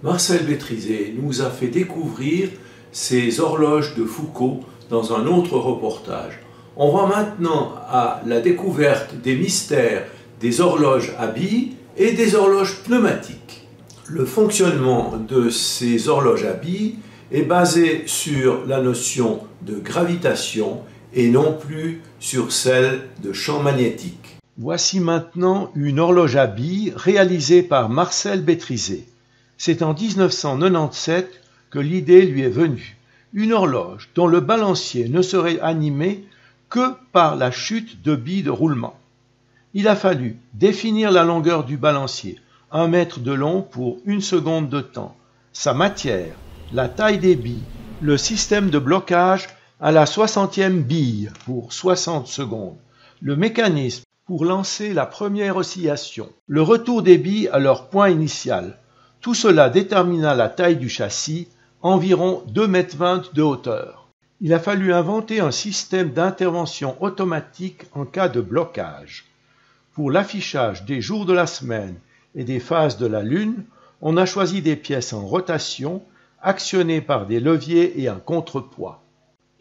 Marcel Bétrizé nous a fait découvrir ces horloges de Foucault dans un autre reportage. On va maintenant à la découverte des mystères des horloges à billes et des horloges pneumatiques. Le fonctionnement de ces horloges à billes est basé sur la notion de gravitation et non plus sur celle de champ magnétique. Voici maintenant une horloge à billes réalisée par Marcel Bétrizé. C'est en 1997 que l'idée lui est venue. Une horloge dont le balancier ne serait animé que par la chute de billes de roulement. Il a fallu définir la longueur du balancier, 1 mètre de long pour 1 seconde de temps, sa matière, la taille des billes, le système de blocage à la 60e bille pour 60 secondes, le mécanisme pour lancer la première oscillation, le retour des billes à leur point initial. Tout cela détermina la taille du châssis, environ 2,20 m de hauteur. Il a fallu inventer un système d'intervention automatique en cas de blocage. Pour l'affichage des jours de la semaine et des phases de la Lune, on a choisi des pièces en rotation, actionnées par des leviers et un contrepoids.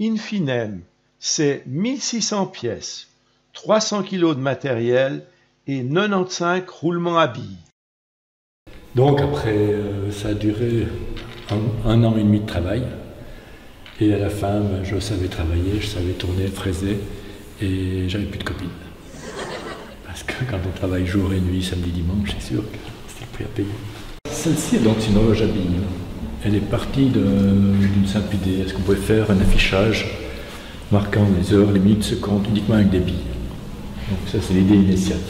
In fine, c'est 1600 pièces, 300 kg de matériel et 95 roulements à billes. Donc après, ça a duré un an et demi de travail. Et à la fin, je savais travailler, je savais tourner, fraiser, et j'avais plus de copines. Parce que quand on travaille jour et nuit, samedi, dimanche, c'est sûr que c'est le prix à payer. Celle-ci, donc, c'est une horloge à billes. Elle est partie d'une simple idée. Est-ce qu'on pouvait faire un affichage marquant les heures, les minutes, secondes, uniquement avec des billes? Donc ça, c'est l'idée initiale.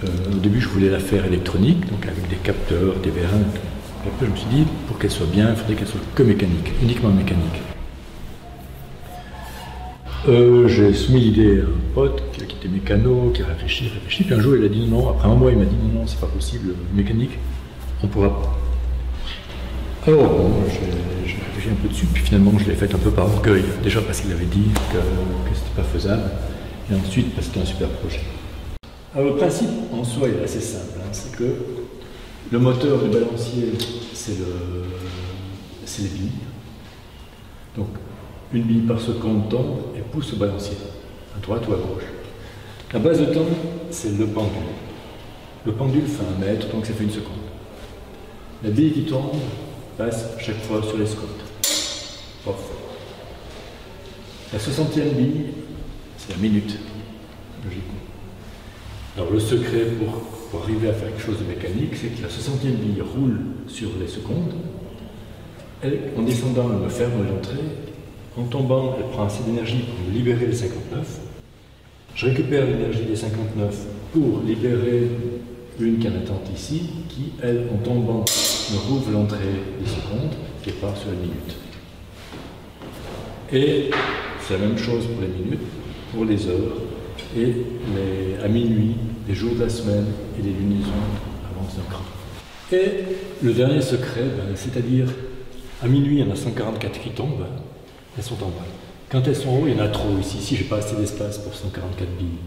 Au début, je voulais la faire électronique, donc avec des capteurs, des vérins. Et après, je me suis dit, pour qu'elle soit bien, il faudrait qu'elle soit que mécanique, uniquement mécanique. J'ai soumis l'idée à un pote qui était mécano, qui a réfléchi, puis un jour il a dit non, après un mois il m'a dit non, c'est pas possible, mécanique, on pourra pas. Alors bon, j'ai réfléchi un peu dessus, puis finalement je l'ai faite un peu par orgueil, déjà parce qu'il avait dit que c'était pas faisable, et ensuite parce que c'était un super projet. Alors le principe en soi est assez simple, c'est que le moteur du balancier, c'est les billes. Donc, une bille par seconde tombe et pousse le balancier, à droite ou à gauche. La base de temps, c'est le pendule. Le pendule fait 1 mètre, donc ça fait 1 seconde. La bille qui tombe passe chaque fois sur les scotches. La 60e bille, c'est la minute, logiquement. Alors le secret pour arriver à faire quelque chose de mécanique, c'est que la 60e bille roule sur les secondes. En descendant, elle me ferme l'entrée. En tombant, elle prend assez d'énergie pour me libérer les 59. Je récupère l'énergie des 59 pour libérer une qui en attente ici, qui, elle, en tombant, me rouvre l'entrée des secondes, qui part sur la minute. Et c'est la même chose pour les minutes, pour les heures, et à minuit, les jours de la semaine et les lunaisons avancent d'un cran. Et le dernier secret, c'est-à-dire à minuit, il y en a 144 qui tombent, elles sont en bas. Quand elles sont en haut, il y en a trop ici. Ici, je n'ai pas assez d'espace pour 144 billes.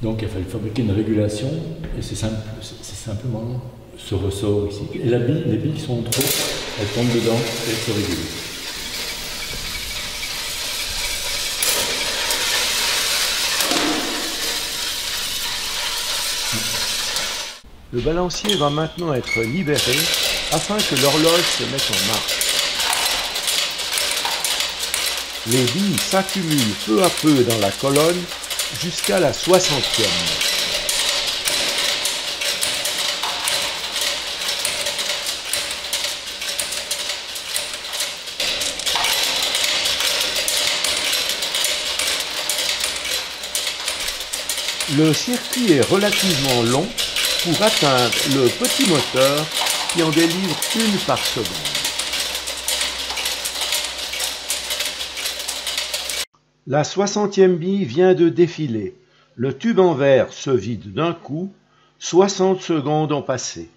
Donc il a fallu fabriquer une régulation, et c'est simplement ce ressort ici. Et les billes qui sont en trop, elles tombent dedans et elles se régulent. Le balancier va maintenant être libéré afin que l'horloge se mette en marche. Les billes s'accumulent peu à peu dans la colonne jusqu'à la 60e. Le circuit est relativement long pour atteindre le petit moteur qui en délivre 1 par seconde. La 60e bille vient de défiler. Le tube en verre se vide d'un coup. 60 secondes ont passé.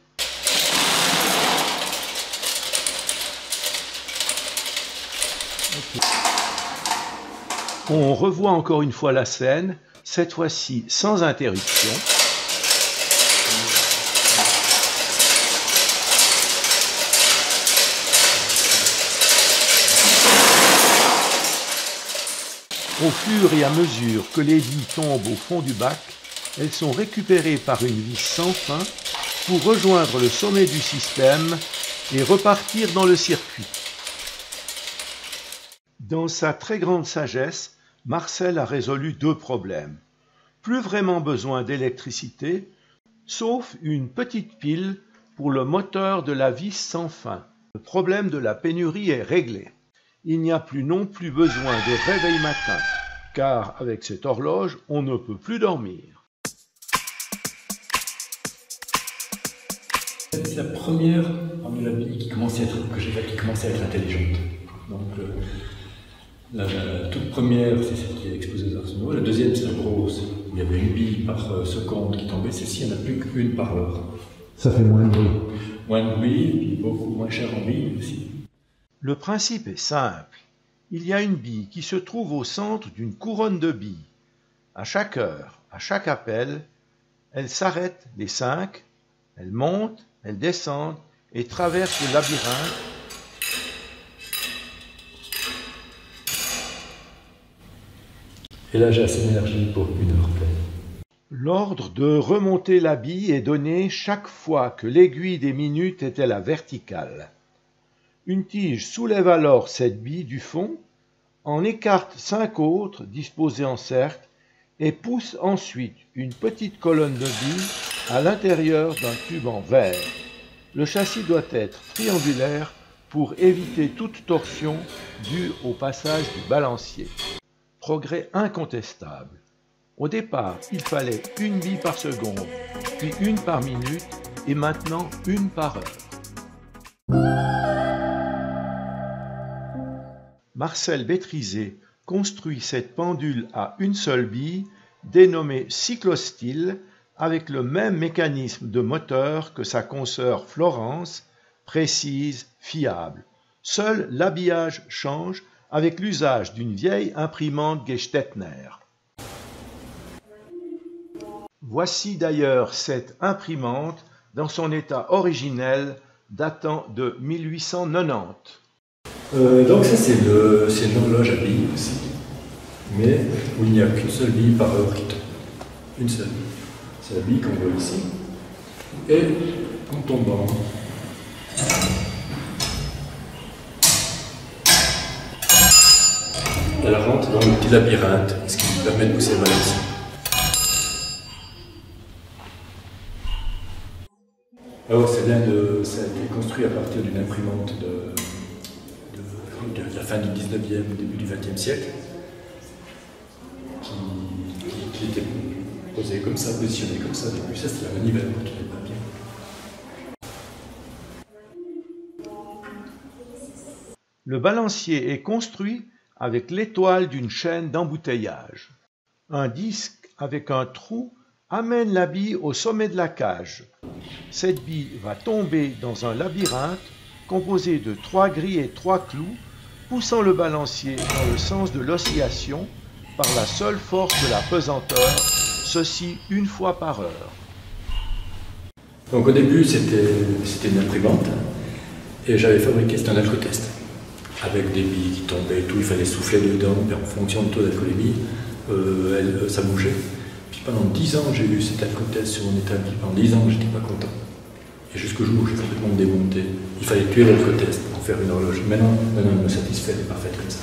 On revoit encore une fois la scène, cette fois-ci sans interruption. Au fur et à mesure que les billes tombent au fond du bac, elles sont récupérées par une vis sans fin pour rejoindre le sommet du système et repartir dans le circuit. Dans sa très grande sagesse, Marcel a résolu deux problèmes. Plus vraiment besoin d'électricité, sauf une petite pile pour le moteur de la vis sans fin. Le problème de la pénurie est réglé. Il n'y a plus non plus besoin de réveil matin, car avec cette horloge, on ne peut plus dormir. C'est la première parmi la bille qui commençait à être intelligente. Donc la toute première, c'est celle qui est exposée aux arsenaux. La deuxième, c'est la grosse, où il y avait une bille par seconde qui tombait. Celle-ci, il n'y en a plus qu'une par heure. Ça fait moins de bruit. Moins de bruit, et puis beaucoup moins cher en bille aussi. Le principe est simple. Il y a une bille qui se trouve au centre d'une couronne de billes. À chaque heure, à chaque appel, elle s'arrête les 5, elle monte, elle descend et traverse le labyrinthe. Et là, j'ai assez d'énergie pour 1 heure pleine. L'ordre de remonter la bille est donné chaque fois que l'aiguille des minutes est à la verticale. Une tige soulève alors cette bille du fond, en écarte 5 autres disposées en cercle et pousse ensuite une petite colonne de billes à l'intérieur d'un tube en verre. Le châssis doit être triangulaire pour éviter toute torsion due au passage du balancier. Progrès incontestable. Au départ, il fallait une bille par seconde, puis une par minute et maintenant une par heure. Marcel Bétrizé construit cette pendule à une seule bille, dénommée cyclostyle, avec le même mécanisme de moteur que sa consoeur Florence, précise, fiable. Seul l'habillage change avec l'usage d'une vieille imprimante Gestetner. Voici d'ailleurs cette imprimante dans son état originel datant de 1890. Donc ça c'est une horloge à billes aussi, mais où il n'y a qu'une seule bille par heure qui tombe. Une seule. C'est la bille qu'on voit ici. Et en tombant, elle rentre dans le petit labyrinthe, ce qui lui permet de pousser le balancier. Alors ça a été construit à partir d'une imprimante de la fin du 19e, début du 20e siècle, qui était posée comme ça, positionnée comme ça. Depuis ça, c'était la manivelle pour tous les papiers. Le balancier est construit avec l'étoile d'une chaîne d'embouteillage. Un disque avec un trou amène la bille au sommet de la cage. Cette bille va tomber dans un labyrinthe composé de 3 grilles et 3 clous, poussant le balancier dans le sens de l'oscillation par la seule force de la pesanteur, ceci une fois par heure. Donc au début c'était une imprimante et j'avais fabriqué, c'était un alcotest avec des billes qui tombaient et tout, il fallait souffler dedans et en fonction du taux d'alcoolémie, ça bougeait. Puis pendant 10 ans j'ai eu cet alcotest sur mon établi, pendant 10 ans j'étais pas content. Et jusqu'au jour où j'ai complètement démonté, il fallait tuer l'alcotest pour faire une horloge. Maintenant elle me satisfait, elle est parfaite comme ça.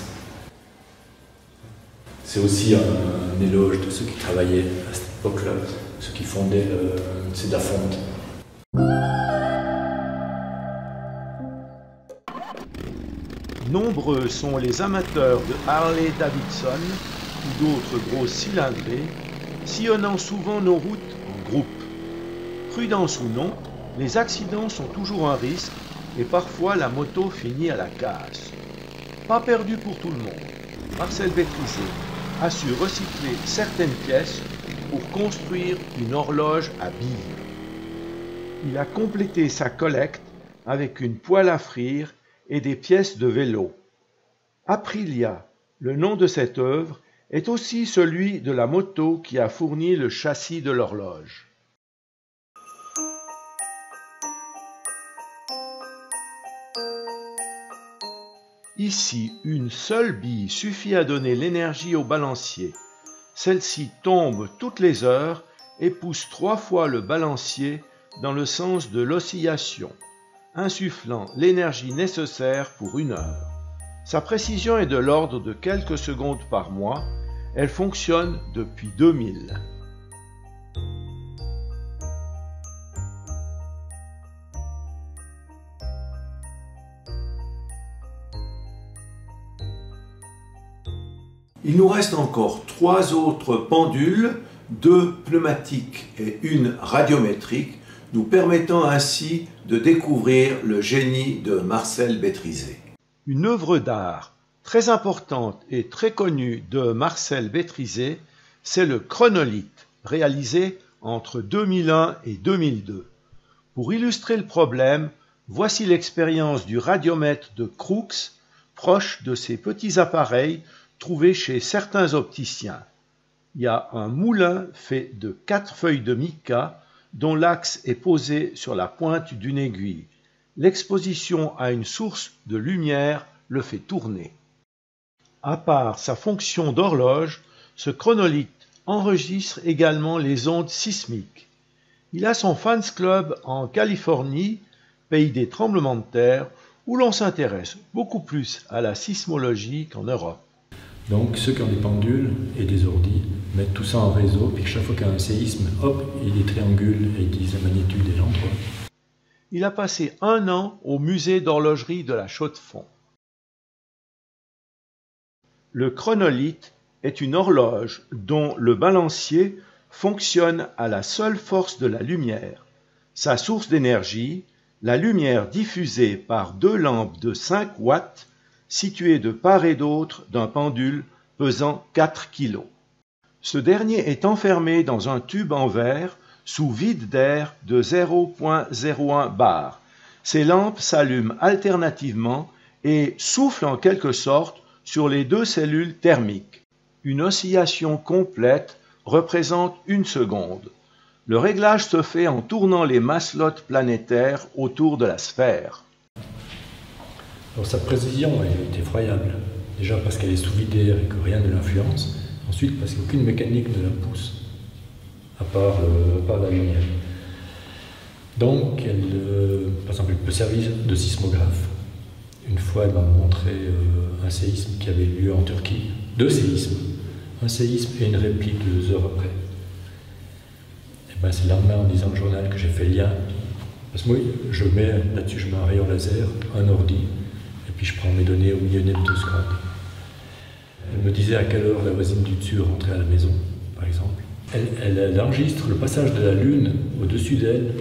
C'est aussi un éloge de ceux qui travaillaient à cette époque-là, ceux qui fondaient Cedafonte. Nombreux sont les amateurs de Harley-Davidson ou d'autres grosses cylindrées, sillonnant souvent nos routes en groupe. Prudence ou non, les accidents sont toujours un risque et parfois la moto finit à la casse. Pas perdu pour tout le monde. Marcel Bétrizé a su recycler certaines pièces pour construire une horloge à billes. Il a complété sa collecte avec une poêle à frire et des pièces de vélo. Aprilia, le nom de cette œuvre, est aussi celui de la moto qui a fourni le châssis de l'horloge. Ici, une seule bille suffit à donner l'énergie au balancier. Celle-ci tombe toutes les heures et pousse 3 fois le balancier dans le sens de l'oscillation, insufflant l'énergie nécessaire pour 1 heure. Sa précision est de l'ordre de quelques secondes par mois. Elle fonctionne depuis 2000. Il nous reste encore 3 autres pendules, 2 pneumatiques et 1 radiométrique, nous permettant ainsi de découvrir le génie de Marcel Bétrizé. Une œuvre d'art très importante et très connue de Marcel Bétrizé, c'est le chronolithe, réalisé entre 2001 et 2002. Pour illustrer le problème, voici l'expérience du radiomètre de Crookes, proche de ces petits appareils trouvés chez certains opticiens. Il y a un moulin fait de 4 feuilles de mica dont l'axe est posé sur la pointe d'une aiguille. L'exposition à une source de lumière le fait tourner. À part sa fonction d'horloge, ce chronolithe enregistre également les ondes sismiques. Il a son fans club en Californie, pays des tremblements de terre, où l'on s'intéresse beaucoup plus à la sismologie qu'en Europe. Donc ceux qui ont des pendules et des ordis mettent tout ça en réseau, puis chaque fois qu'il y a un séisme, hop, il les triangule et ils disent la magnitude et l'endroit. Il a passé 1 an au musée d'horlogerie de la Chaux-de-Fonds. Le chronolithe est une horloge dont le balancier fonctionne à la seule force de la lumière. Sa source d'énergie, la lumière diffusée par 2 lampes de 5 watts situées de part et d'autre d'un pendule pesant 4 kg. Ce dernier est enfermé dans un tube en verre sous vide d'air de 0,01 bar. Ces lampes s'allument alternativement et soufflent en quelque sorte sur les 2 cellules thermiques. Une oscillation complète représente 1 seconde. Le réglage se fait en tournant les maslottes planétaires autour de la sphère. Alors sa précision est effroyable. Déjà parce qu'elle est sous vide d'air et que rien ne l'influence. Ensuite parce qu'aucune mécanique ne la pousse, à part la lumière. Donc, par exemple, elle peut servir de sismographe. Une fois, elle m'a montré un séisme qui avait lieu en Turquie. 2 séismes. Un séisme et une réplique 2 heures après. Et ben, c'est le lendemain, en lisant le journal, que j'ai fait le lien. Parce que moi, là-dessus, je mets un rayon laser, un ordi, et puis je prends mes données au millionième de seconde. Elle me disait à quelle heure la voisine du dessus rentrait à la maison, par exemple. Elle enregistre le passage de la Lune au-dessus d'elle,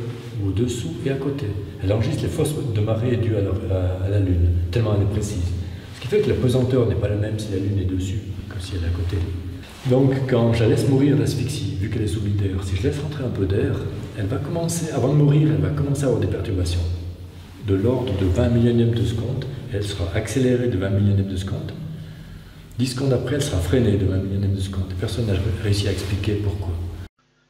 au-dessous et à côté. Elle enregistre les forces de marée dues à la Lune, tellement elle est précise. Ce qui fait que la pesanteur n'est pas la même si la Lune est dessus que si elle est à côté. Donc quand je la laisse mourir d'asphyxie, vu qu'elle est sous vide d'air, si je laisse rentrer un peu d'air, elle va commencer, avant de mourir, elle va commencer à avoir des perturbations de l'ordre de 20 millionièmes de seconde. Elle sera accélérée de 20 millionièmes de seconde. 10 secondes après, elle sera freinée de 20 millionièmes de seconde. Personne n'a réussi à expliquer pourquoi.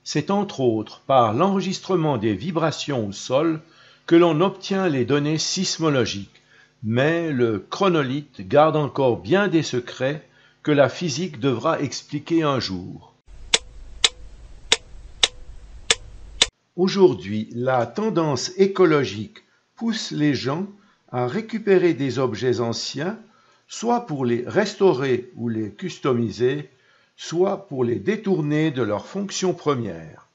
C'est entre autres par l'enregistrement des vibrations au sol que l'on obtient les données sismologiques. Mais le chronolithe garde encore bien des secrets que la physique devra expliquer un jour. Aujourd'hui, la tendance écologique pousse les gens à récupérer des objets anciens, soit pour les restaurer ou les customiser, soit pour les détourner de leur fonction première.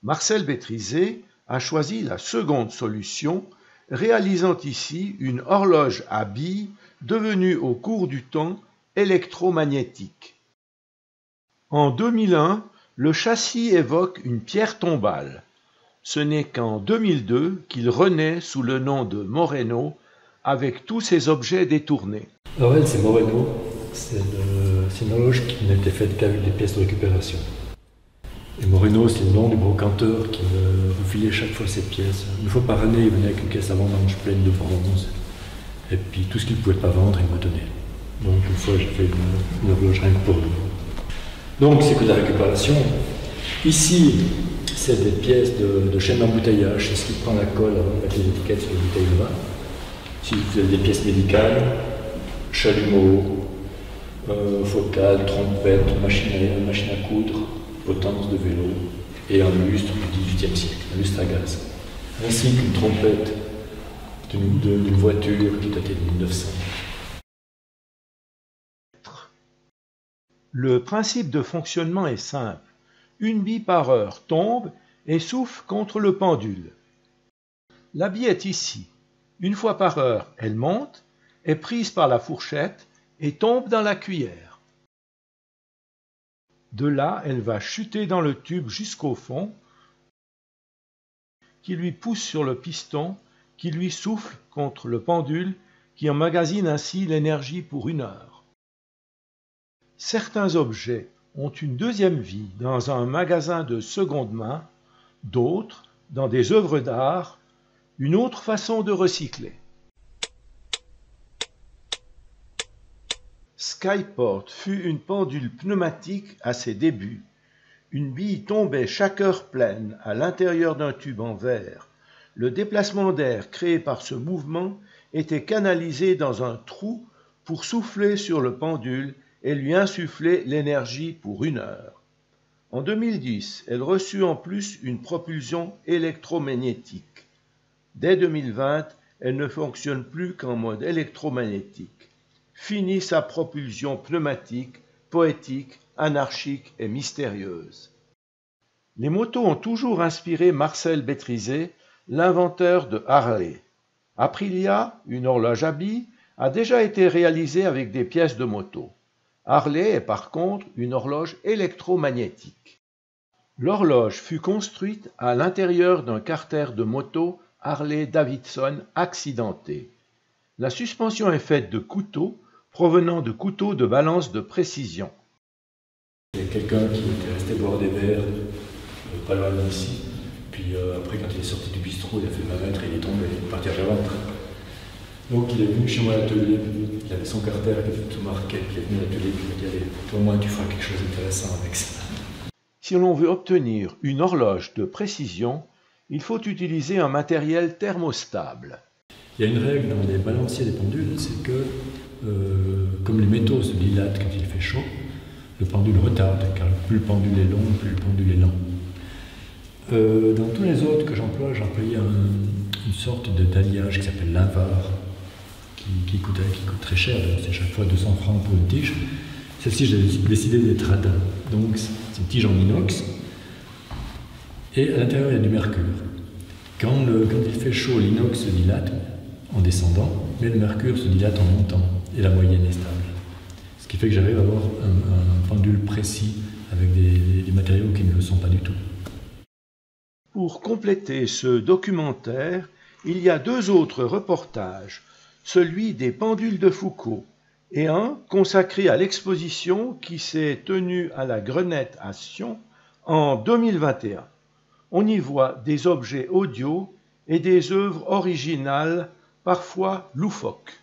Marcel Bétrizé a choisi la seconde solution, réalisant ici une horloge à billes devenue au cours du temps électromagnétique. En 2001, le châssis évoque une pierre tombale. Ce n'est qu'en 2002 qu'il renaît sous le nom de Moreno, avec tous ses objets détournés. Alors elle, c'est Moreno, c'est une horloge qui n'était faite qu'avec des pièces de récupération. Et Moreno, c'est le nom du brocanteur qui me refilait chaque fois cette pièce. 1 fois par année, il venait avec une caisse à vendange pleine de bronze. Et puis tout ce qu'il ne pouvait pas vendre, il me donnait. Donc une fois, j'ai fait une horloge rien que pour lui. Donc c'est que de la récupération. Ici, c'est des pièces de chaîne d'embouteillage. C'est ce qui prend la colle avant de mettre les étiquettes sur les bouteilles de vin. Si vous avez des pièces médicales, chalumeau, focale, trompette, machine à coudre, potence de vélo et un lustre du XVIIIe siècle, un lustre à gaz, ainsi qu'une trompette d'une voiture qui datait de 1900. Le principe de fonctionnement est simple. Une bille par heure tombe et souffle contre le pendule. La bille est ici. Une fois par heure, elle monte, est prise par la fourchette et tombe dans la cuillère. De là, elle va chuter dans le tube jusqu'au fond, qui lui pousse sur le piston, qui lui souffle contre le pendule, qui emmagasine ainsi l'énergie pour 1 heure. Certains objets ont une deuxième vie dans un magasin de seconde main, d'autres dans des œuvres d'art, une autre façon de recycler. Skyport fut une pendule pneumatique à ses débuts. Une bille tombait chaque heure pleine à l'intérieur d'un tube en verre. Le déplacement d'air créé par ce mouvement était canalisé dans un trou pour souffler sur le pendule et lui insuffler l'énergie pour 1 heure. En 2010, elle reçut en plus une propulsion électromagnétique. Dès 2020, elle ne fonctionne plus qu'en mode électromagnétique. Fini sa propulsion pneumatique, poétique, anarchique et mystérieuse. Les motos ont toujours inspiré Marcel Bétrizé, l'inventeur de Harley. Aprilia, une horloge à billes, a déjà été réalisée avec des pièces de moto. Harley est par contre une horloge électromagnétique. L'horloge fut construite à l'intérieur d'un carter de moto Harley-Davidson accidenté. La suspension est faite de couteaux provenant de couteaux de balance de précision. Il y a quelqu'un qui était resté boire des verres, pas loin d'ici, puis après quand il est sorti du bistrot, il a fait 20 mètres et il est tombé, il est parti à ventre. Donc il est venu chez moi à l'atelier, il avait son carter qui était tout marqué, puis il est venu à l'atelier, puis il m'a dit allez, toi moi tu feras quelque chose d'intéressant avec ça. Si l'on veut obtenir une horloge de précision, il faut utiliser un matériel thermostable. Il y a une règle dans les balanciers des pendules, c'est que comme les métaux se dilatent quand il fait chaud, le pendule retarde, car plus le pendule est long, plus le pendule est lent. Dans tous les autres que j'emploie, j'ai employé une sorte d'alliage qui s'appelle l'Invar, qui coûte très cher, c'est chaque fois 200 francs pour une tige. Celle-ci, j'ai décidé d'être radin. Donc, c'est une tige en inox. Et à l'intérieur, il y a du mercure. Quand il fait chaud, l'inox se dilate en descendant, mais le mercure se dilate en montant. Et la moyenne est stable. Ce qui fait que j'arrive à avoir un pendule précis avec des matériaux qui ne le sont pas du tout. Pour compléter ce documentaire, il y a 2 autres reportages, celui des pendules de Foucault et un consacré à l'exposition qui s'est tenue à la Grenette à Sion en 2021. On y voit des objets audio et des œuvres originales, parfois loufoques.